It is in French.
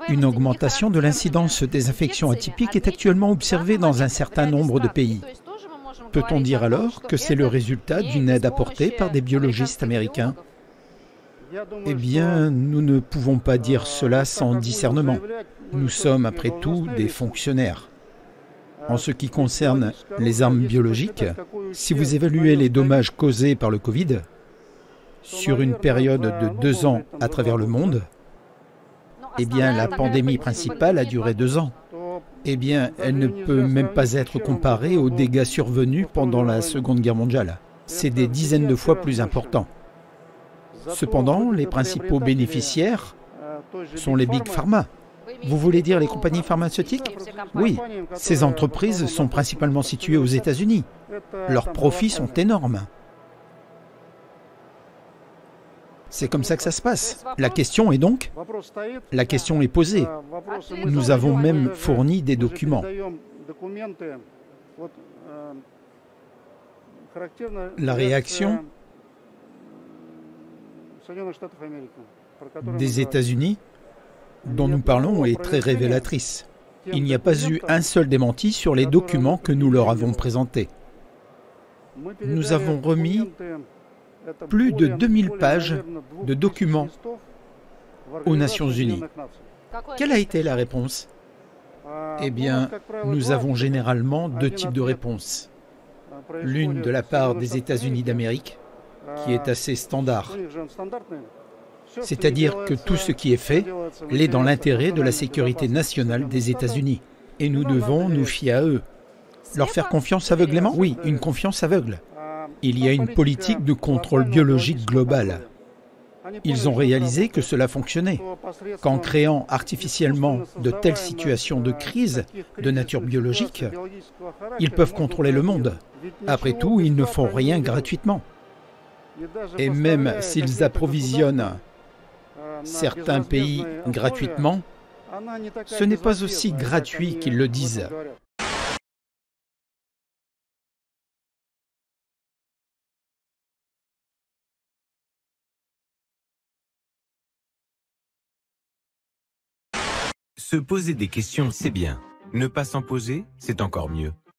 Une augmentation de l'incidence des infections atypiques est actuellement observée dans un certain nombre de pays. Peut-on dire alors que c'est le résultat d'une aide apportée par des biologistes américains? Eh bien, nous ne pouvons pas dire cela sans discernement. Nous sommes, après tout, des fonctionnaires. En ce qui concerne les armes biologiques, si vous évaluez les dommages causés par le Covid sur une période de 2 ans à travers le monde, eh bien, la pandémie principale a duré 2 ans. Eh bien, elle ne peut même pas être comparée aux dégâts survenus pendant la Seconde Guerre mondiale. C'est des dizaines de fois plus important. Cependant, les principaux bénéficiaires sont les Big Pharma. Vous voulez dire les compagnies pharmaceutiques? Oui, ces entreprises sont principalement situées aux États-Unis. Leurs profits sont énormes. C'est comme ça que ça se passe. La question est donc, la question est posée. Nous avons même fourni des documents. La réaction des États-Unis dont nous parlons est très révélatrice. Il n'y a pas eu un seul démenti sur les documents que nous leur avons présentés. Nous avons remis plus de 2000 pages de documents aux Nations Unies. Quelle a été la réponse? Eh bien, nous avons généralement 2 types de réponses. L'une de la part des États-Unis d'Amérique, qui est assez standard. C'est-à-dire que tout ce qui est fait l'est dans l'intérêt de la sécurité nationale des États-Unis. Et nous devons nous fier à eux. Leur faire confiance aveuglément? Oui, une confiance aveugle. Il y a une politique de contrôle biologique global. Ils ont réalisé que cela fonctionnait, qu'en créant artificiellement de telles situations de crise de nature biologique, ils peuvent contrôler le monde. Après tout, ils ne font rien gratuitement. Et même s'ils approvisionnent certains pays gratuitement, ce n'est pas aussi gratuit qu'ils le disent. Se poser des questions, c'est bien. Ne pas s'en poser, c'est encore mieux.